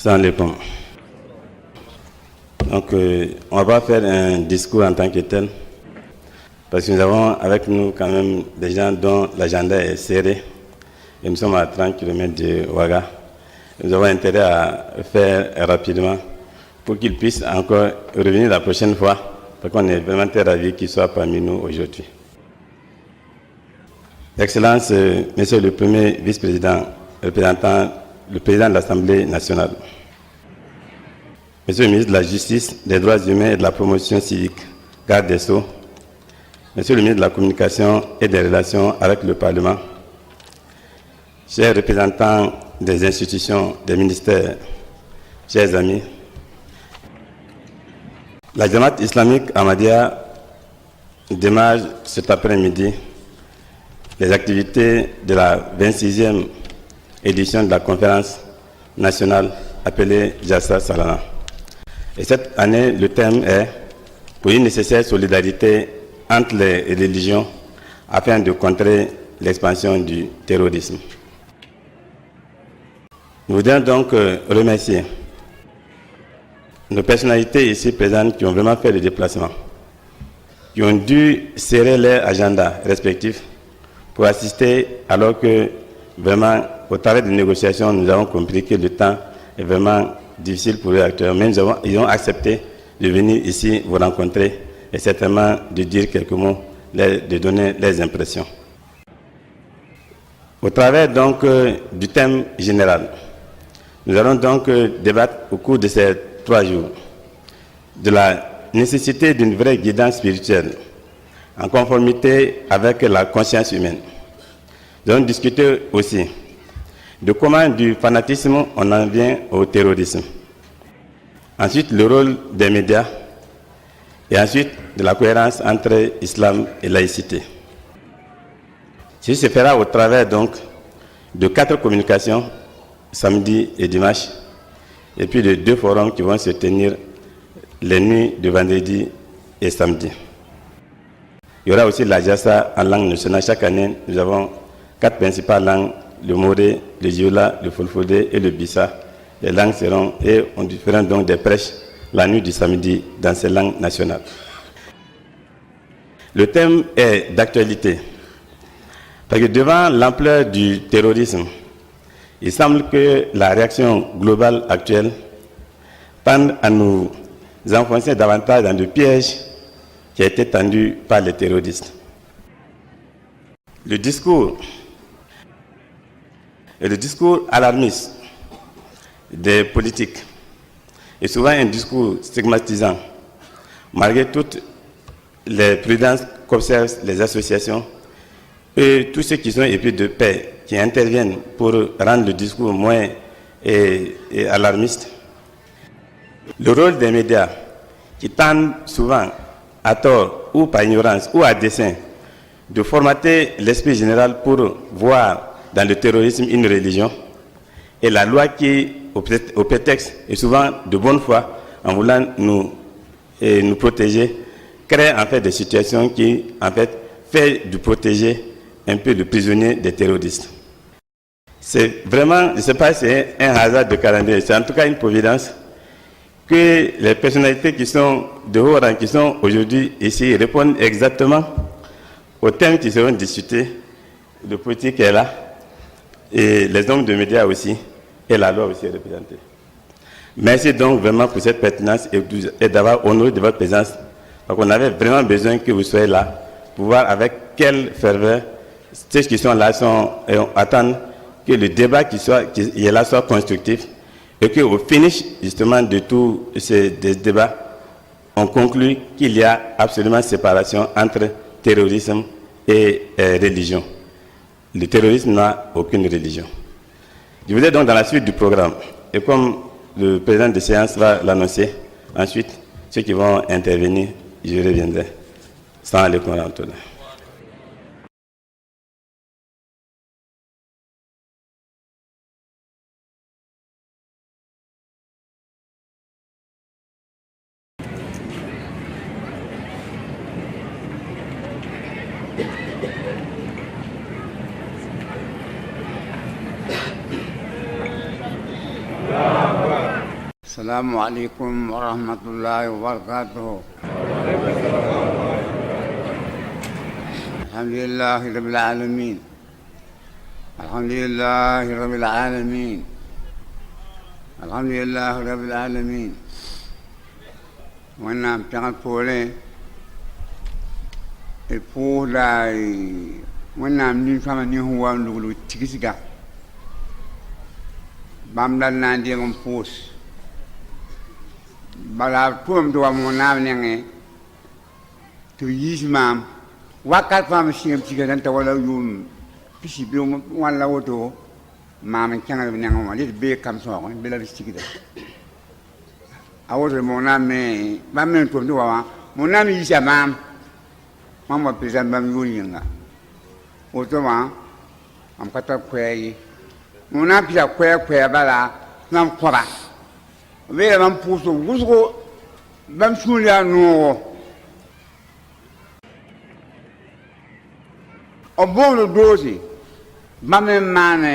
Salam alaikum. Donc, on va pas faire un discours en tant que tel, parce que nous avons avec nous quand même des gens dont l'agenda est serré, et nous sommes à 30 km de Ouaga. Nous avons intérêt à faire rapidement pour qu'ils puissent encore revenir la prochaine fois, parce qu'on est vraiment très ravis qu'ils soient parmi nous aujourd'hui. Excellence, Monsieur le Premier vice-président, représentant le président de l'Assemblée nationale, Monsieur le ministre de la Justice, des Droits humains et de la Promotion civique, garde des Sceaux, Monsieur le ministre de la Communication et des Relations avec le Parlement, chers représentants des institutions, des ministères, chers amis, la Jamaat islamique Ahmadiyya démarre cet après-midi les activités de la 26e édition de la conférence nationale appelée Jalsa Salana. Et cette année, le thème est « Pour une nécessaire solidarité entre les religions afin de contrer l'expansion du terrorisme ». Nous voudrions donc remercier nos personnalités ici présentes qui ont vraiment fait le déplacement, qui ont dû serrer leurs agendas respectifs pour assister, alors que vraiment, au travers des négociations, nous avons compris que le temps est vraiment difficile pour les acteurs. Mais ils ont accepté de venir ici vous rencontrer et certainement de dire quelques mots, de donner leurs impressions. Au travers donc du thème général, nous allons donc débattre au cours de ces 3 jours de la nécessité d'une vraie guidance spirituelle en conformité avec la conscience humaine. Nous allons discuter aussi de comment du fanatisme on en vient au terrorisme. Ensuite, le rôle des médias et ensuite de la cohérence entre islam et laïcité. Ceci se fera au travers donc de 4 communications samedi et dimanche et puis de 2 forums qui vont se tenir les nuits de vendredi et samedi. Il y aura aussi la Jalsa en langue nationale. Chaque année, nous avons 4 principales langues, le Moré, le Diola, le Fulfulde et le Bissa. Les langues seront, et on fera donc des prêches la nuit du samedi dans ces langues nationales. Le thème est d'actualité, parce que devant l'ampleur du terrorisme, il semble que la réaction globale actuelle tende à nous enfoncer davantage dans le piège qui a été tendu par les terroristes. Le discours alarmiste des politiques est souvent un discours stigmatisant, malgré toutes les prudences qu'observent les associations et tous ceux qui sont épris de paix, qui interviennent pour rendre le discours moins alarmiste. Le rôle des médias, qui tendent souvent à tort ou par ignorance ou à dessein de formater l'esprit général pour voir dans le terrorisme une religion, et la loi qui, au prétexte, est souvent de bonne foi, en voulant nous protéger, crée en fait des situations qui en fait fait du protégé un peu le prisonnier des terroristes. C'est vraiment, je ne sais pas si c'est un hasard de calendrier, c'est en tout cas une providence que les personnalités qui sont de haut rang, qui sont aujourd'hui ici, répondent exactement aux thèmes qui seront discutés. Le politique est là, et les hommes de médias aussi, et la loi aussi est représentée. Merci donc vraiment pour cette pertinence et d'avoir honoré de votre présence. Donc on avait vraiment besoin que vous soyez là, pour voir avec quelle ferveur ceux qui sont là attendent que le débat qui est là soit constructif, et qu'au finish justement de tous ces débats, on conclut qu'il y a absolument séparation entre terrorisme et religion. Le terrorisme n'a aucune religion. Je vous ai donc dans la suite du programme, et comme le président de séance va l'annoncer, ensuite, ceux qui vont intervenir, je reviendrai. Salam alaikum wa rahmatullah. Allahu Akbar. السلام عليكم ورحمة الله وبركاته. الحمد لله رب العالمين. الحمد لله رب العالمين. الحمد لله رب العالمين. وانا بتاعت بولي الفولاي وانا منين فما هو نقولوا تيجيسكا بامدال نادي غمفوس بلا توم دوا منام نعى تيجيس مام wakat fam siem tiga dan tawala yum pisi bi wala woto mama kanga bi ngam li be kam so be la stiga awoto mo na me ba men to ndo wa mo na mi isa mam mama pisa bam yuninga woto ma am kata kwai mo na pisa kwai bala nam kwara be mam puso gusko bam shulia no Obono dosi, mame mane,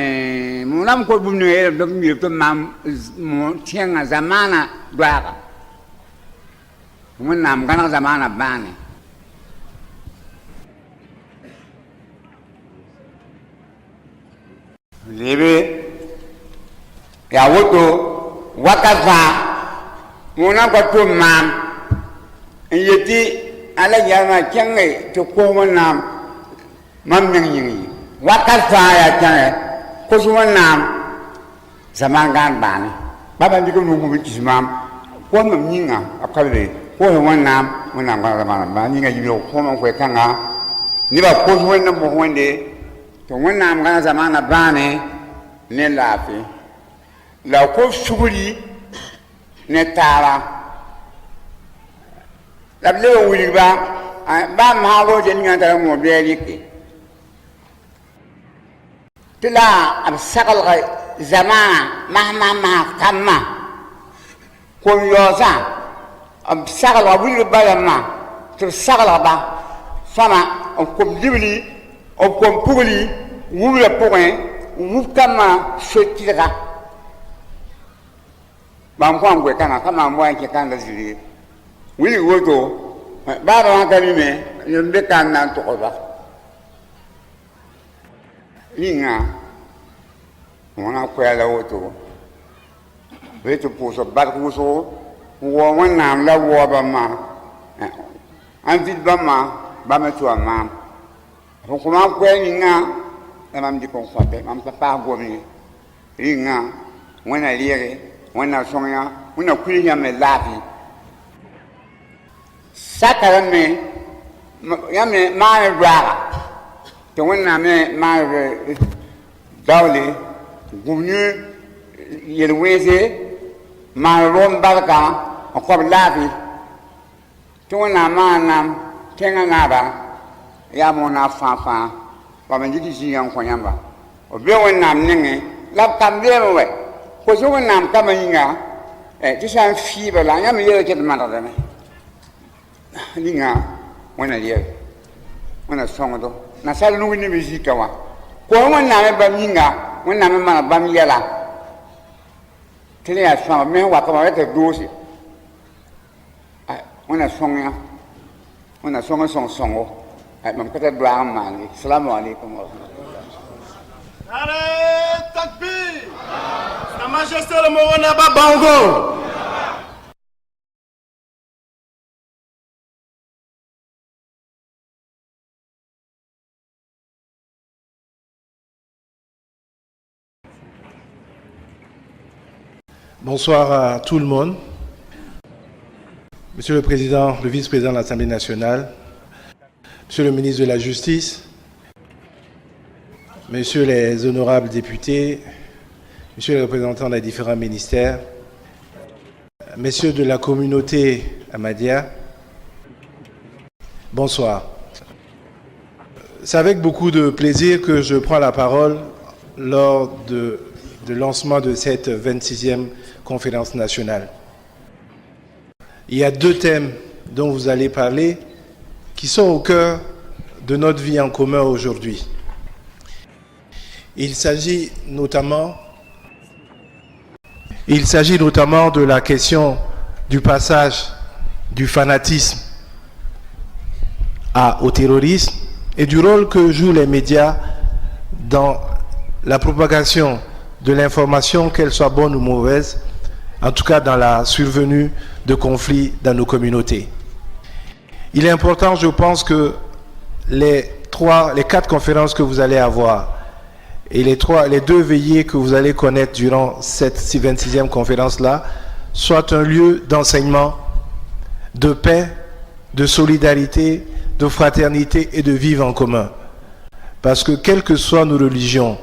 munam ko bumno era dok mi to mam tienga zamana dwaga. Munam kana zamana bane. Lebe ya woto wakaza munam ko to mam yeti ala yana kenge to ko munam mam nang yingi wakat ya chane ko suwa nam zaman gan ban baba ndiko nungu bi kismam ko mam nyinga akabe ko wanam ga zaman ban nyinga yibo ko man ko kanga ni ba ko suwa nam bo wonde to wanam ga zaman bane ne lafi la ko suguri ne tara la le wuli ba ma go je nyanga tara mo be liki تلا أبسقل زمان مهما كما كون يوزا أبسقل وبيل بالما تبسقل با فما أكون جبلي أكون بولي ولا بوين وكما شتيرا بامكوان كوي كما موين كان لزلي ويلي وتو بعد ما كلمة يمبكان نانتوكوبا Linga, wana kwela woto. Wetu puso barkuso, wana la waba ma. Antit bama, bama tuwa ma. Hukuma kweli nga, mam di konfate, mam papa gomi. Linga, wana lire, wana songa, wana kulinya me lapi. Sakarame, yame ma braga. To wonna me ma dawle gumnu yelweze ma rom barka ko labi to wonna ma nam tenga ngaba ya mo na fa ba man jigi ji yan ko nyamba o be wonna nenge lab kam be we ko so wonna kam yinga ti san fi bala ya me yele ke ma da me linga wonna liye wonna songo na sal nu ni musique wa ko wonna me bam yinga wonna me mana bam yela tele ya so me wa ko wa te dosi wonna songa songo mam ko te bla mali assalamu alaikum wa rahmatullah. Allez, takbir! Sa Majesté le Morona Babango! Bonsoir à tout le monde. Monsieur le Président, le Vice-président de l'Assemblée nationale, Monsieur le ministre de la Justice, Messieurs les honorables députés, Messieurs les représentants des différents ministères, Messieurs de la communauté Ahmadiyya, bonsoir. C'est avec beaucoup de plaisir que je prends la parole lors du lancement de cette 26e conférence nationale. Il y a deux thèmes dont vous allez parler qui sont au cœur de notre vie en commun aujourd'hui. Il s'agit notamment Il s'agit notamment de la question du passage du fanatisme au terrorisme et du rôle que jouent les médias dans la propagation de l'information, qu'elle soit bonne ou mauvaise, en tout cas dans la survenue de conflits dans nos communautés. Il est important, je pense, que les 4 conférences que vous allez avoir et les 2 veillées que vous allez connaître durant cette 26e conférence-là soient un lieu d'enseignement, de paix, de solidarité, de fraternité et de vivre en commun. Parce que quelles que soient nos religions,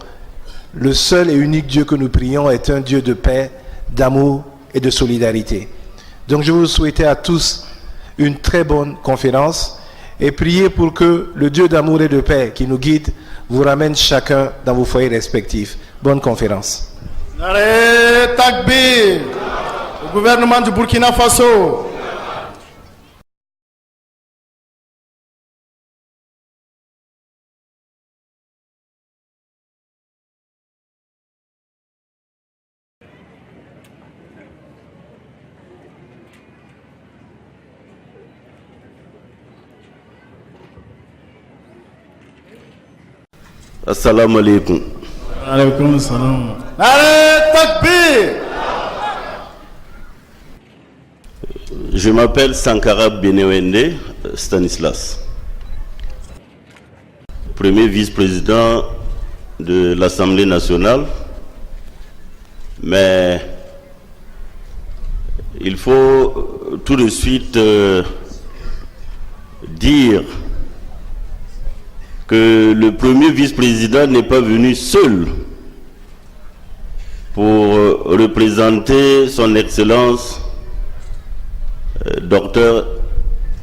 le seul et unique Dieu que nous prions est un Dieu de paix, d'amour et de solidarité. Donc je vous souhaite à tous une très bonne conférence et priez pour que le Dieu d'amour et de paix qui nous guide vous ramène chacun dans vos foyers respectifs. Bonne conférence. Nare Takbir, au gouvernement du Burkina Faso. Assalamu alaikum. Alaikum salam. Nare Takbir. Je m'appelle Sankara Benewende Stanislas, premier vice-président de l'Assemblée nationale, mais il faut tout de suite dire que le premier vice-président n'est pas venu seul pour représenter son Excellence Dr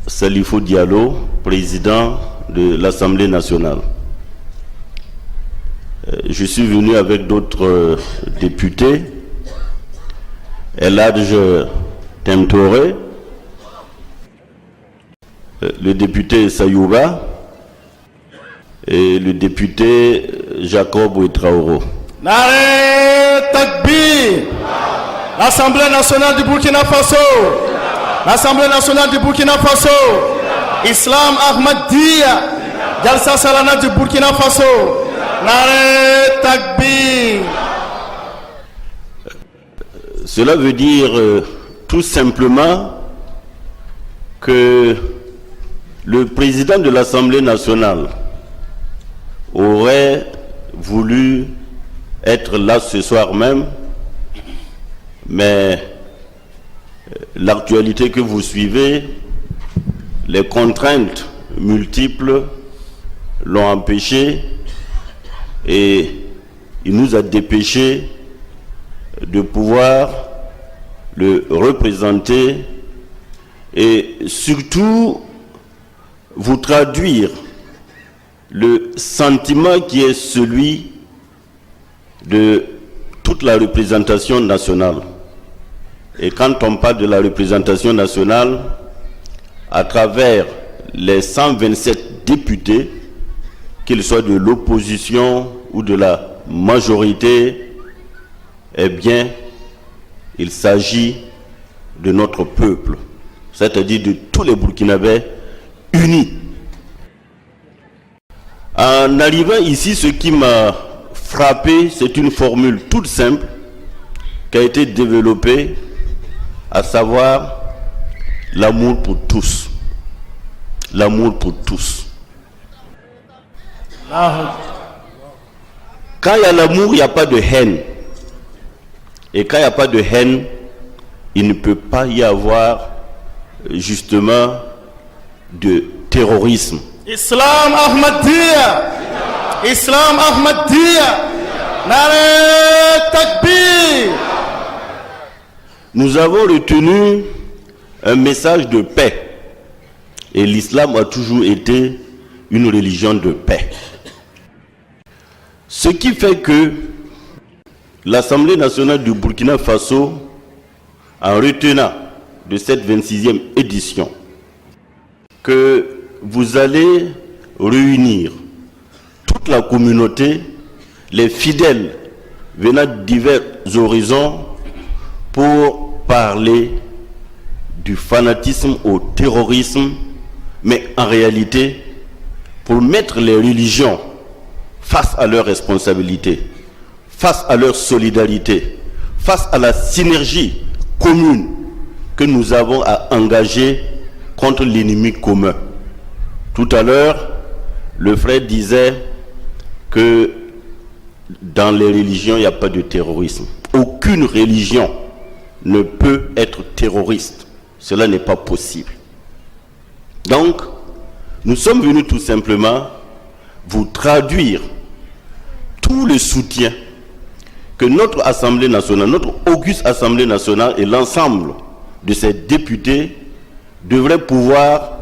Salifou Diallo, président de l'Assemblée nationale. Je suis venu avec d'autres députés, Eladj Temtore, le député Sayouba et le député Jacob Ouetraoro. Nare Takbir. L'Assemblée nationale du Burkina Faso. L'Assemblée nationale du Burkina Faso. Islam Ahmadiyya. Jalsa Salana du Burkina Faso. Nare Takbir. Cela veut dire tout simplement que le président de l'Assemblée nationale aurait voulu être là ce soir même, mais l'actualité que vous suivez, les contraintes multiples l'ont empêché et il nous a dépêché de pouvoir le représenter et surtout vous traduire le sentiment qui est celui de toute la représentation nationale. Et quand on parle de la représentation nationale, à travers les 127 députés, qu'ils soient de l'opposition ou de la majorité, eh bien, il s'agit de notre peuple, c'est-à-dire de tous les Burkinabés unis. En arrivant ici, ce qui m'a frappé, c'est une formule toute simple qui a été développée, à savoir l'amour pour tous. L'amour pour tous. Quand il y a l'amour, il n'y a pas de haine. Et quand il n'y a pas de haine, il ne peut pas y avoir justement de terrorisme. Islam Ahmadiyya. Islam Ahmadiyya. Nare Takbir. Nous avons retenu un message de paix. Et l'islam a toujours été une religion de paix. Ce qui fait que l'Assemblée nationale du Burkina Faso, en retenant de cette 26e édition, que vous allez réunir toute la communauté, les fidèles venant de divers horizons, pour parler du fanatisme au terrorisme, mais en réalité, pour mettre les religions face à leurs responsabilités, face à leur solidarité, face à la synergie commune que nous avons à engager contre l'ennemi commun. Tout à l'heure, le frère disait que dans les religions, il n'y a pas de terrorisme. Aucune religion ne peut être terroriste. Cela n'est pas possible. Donc, nous sommes venus tout simplement vous traduire tout le soutien que notre Assemblée nationale, notre auguste Assemblée nationale et l'ensemble de ses députés devraient pouvoir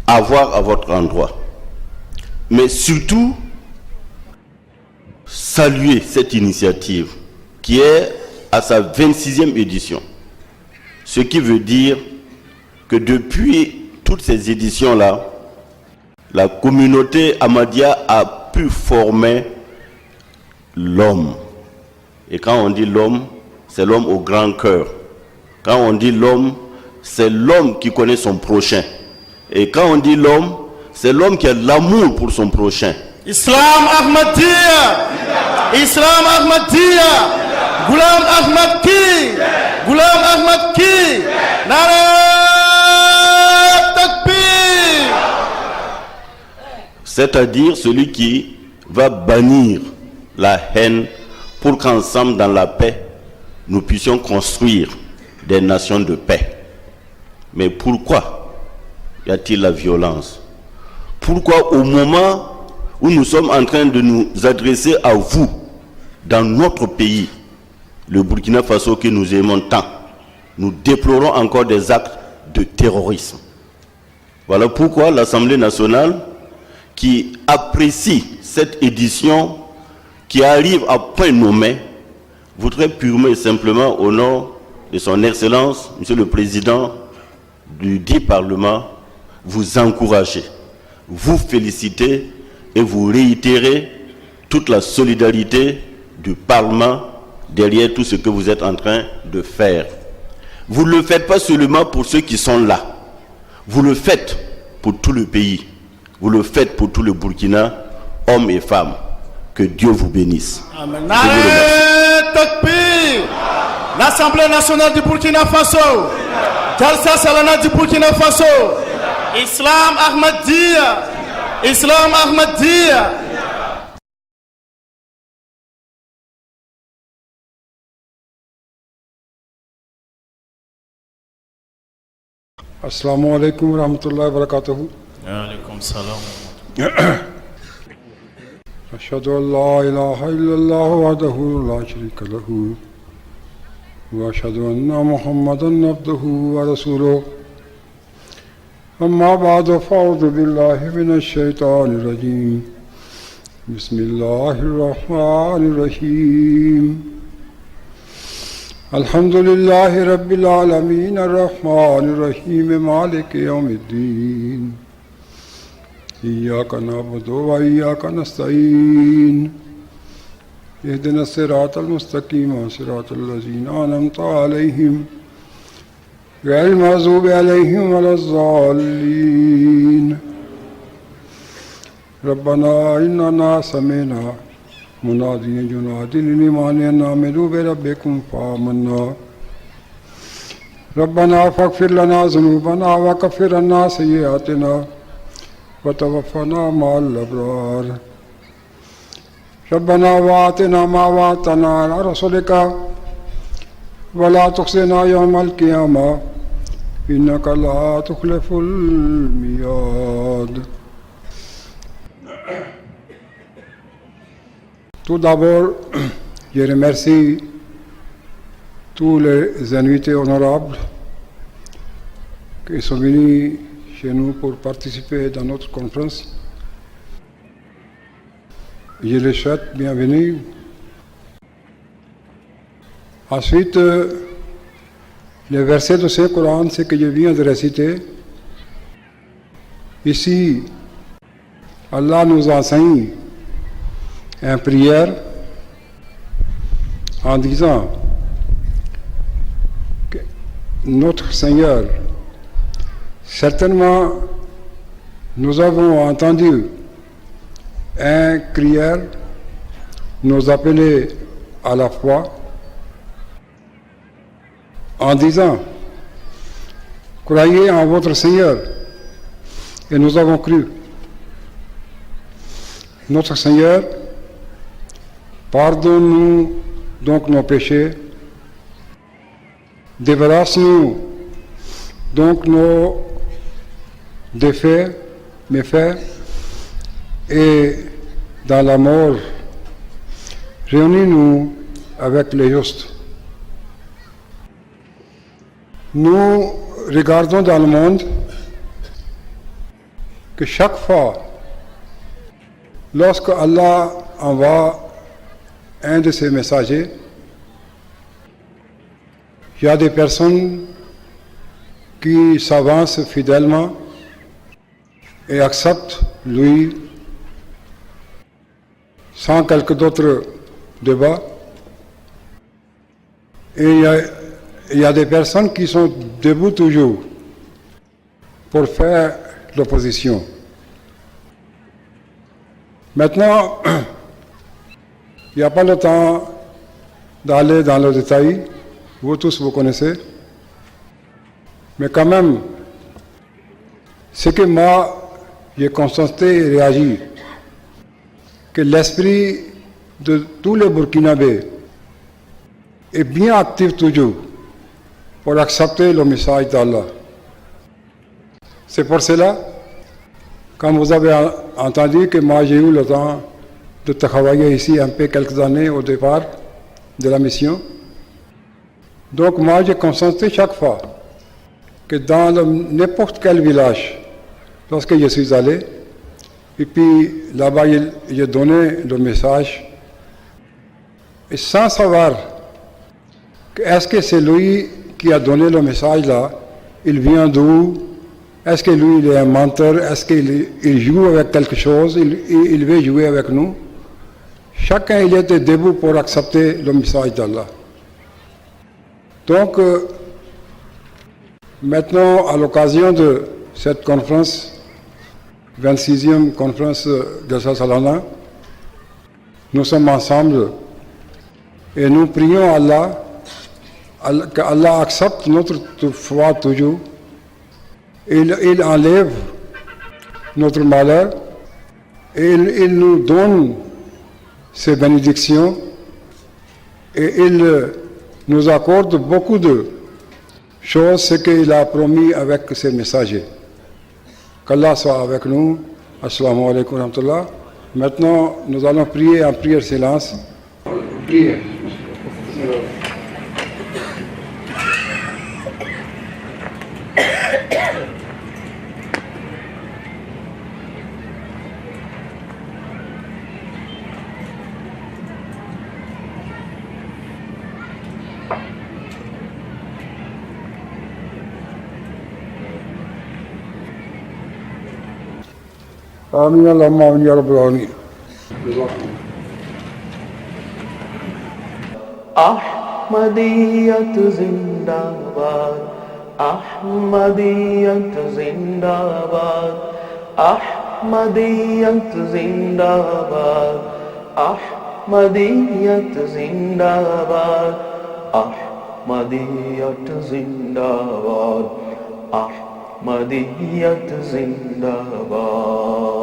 avoir à votre endroit. Mais surtout, saluer cette initiative qui est à sa 26e édition. Ce qui veut dire que depuis toutes ces éditions-là, la communauté Ahmadiyya a pu former l'homme. Et quand on dit l'homme, c'est l'homme au grand cœur. Quand on dit l'homme, c'est l'homme qui connaît son prochain. Et quand on dit l'homme, c'est l'homme qui a l'amour pour son prochain. Islam Ahmadiyya, Islam Ahmadiyya, Ghulam Ahmad Ki, Ghulam Ahmad Ki, Nare Takbir. C'est-à-dire celui qui va bannir la haine pour qu'ensemble, dans la paix, nous puissions construire des nations de paix. Mais pourquoi y a-t-il la violence? Pourquoi au moment où nous sommes en train de nous adresser à vous, dans notre pays, le Burkina Faso que nous aimons tant, nous déplorons encore des actes de terrorisme? Voilà pourquoi l'Assemblée nationale, qui apprécie cette édition, qui arrive à point nommé, voudrait purement et simplement, au nom de son Excellence, Monsieur le Président du dit Parlement, vous encourager, vous féliciter et vous réitérer toute la solidarité du Parlement derrière tout ce que vous êtes en train de faire. Vous ne le faites pas seulement pour ceux qui sont là, vous le faites pour tout le pays, vous le faites pour tout le Burkina, hommes et femmes. Que Dieu vous bénisse. Amen. Takbir. L'Assemblée nationale du Burkina Faso, Jalsa Salana du Burkina Faso, Islam Ahmadiyya, Islam Ahmadiyya. Assalamu alaikum wa rahmatullahi wa barakatuhu. Alaikum salam. أشهد أن لا إله إلا الله وحده لا شريك له وأشهد أن محمدا عبده ورسوله أما بعد فأعوذ بالله من الشيطان الرجيم بسم الله الرحمن الرحيم الحمد لله رب العالمين الرحمن الرحيم مالك يوم الدين إياك نعبد وإياك نستعين اهدنا الصراط المستقيم صراط الذين أنعمت عليهم غير المغضوب عليهم ولا الضالين ربنا إننا سمعنا مناديا ينادي للإيمان أن آمنوا بربكم فآمنا ربنا فاغفر لنا ذنوبنا وكفر عنا سيئاتنا وتوفنا مع الأبرار ربنا وآتنا ما وعدتنا على رسلك ولا تخزنا يوم القيامة إنك لا تخلف الميعاد. Tout d'abord, je remercie tous les invités honorables qui sont venus chez nous pour participer dans notre conférence. Je les souhaite bienvenue. Ensuite, les versets de ce Coran, ce que je viens de réciter. Ici, Allah nous enseigne une prière en disant notre Seigneur, certainement nous avons entendu un crieur nous appeler à la foi en disant « Croyez en votre Seigneur » et nous avons cru. Notre Seigneur, pardonne-nous donc nos péchés, débarrasse-nous donc nos méfaits, et dans la mort, réunis-nous avec les justes. Nous regardons dans le monde que chaque fois, lorsque Allah envoie un de ses messagers, il y a des personnes qui s'avancent fidèlement et acceptent lui sans quelque d'autres débats. Et il y a des personnes qui sont debout toujours pour faire l'opposition. Maintenant, il n'y a pas le temps d'aller dans le détail, vous tous vous connaissez, mais quand même, ce que moi j'ai constaté et réagi, que l'esprit de tous les Burkinabés est bien actif toujours pour accepter le message d'Allah. C'est pour cela, comme vous avez entendu que moi j'ai eu le temps de travailler ici un peu quelques années au départ de la mission, donc moi j'ai constaté chaque fois que dans n'importe quel village, lorsque je suis allé, et puis là-bas j'ai donné le message, et sans savoir est-ce que c'est lui qui a donné le message là, il vient d'où, est-ce que lui il est un menteur, est-ce qu'il joue avec quelque chose, il veut jouer avec nous. Chacun il était debout pour accepter le message d'Allah. Donc, maintenant, à l'occasion de cette conférence, 26e conférence de Salana, nous sommes ensemble et nous prions Allah, qu'Allah accepte notre foi toujours. Il enlève notre malheur et il nous donne ses bénédictions et il nous accorde beaucoup de choses, ce qu'il a promis avec ses messagers. Qu'Allah soit avec nous. Assalamu alaikum wa rahmatullah. Maintenant, nous allons prier en prière silence. Prière. آمين اللهم آمين يا رب العالمين. أحمدية زنداباد أحمدية زنداباد أحمدية زنداباد أحمدية زنداباد أحمدية زنداباد أحمدية زنداباد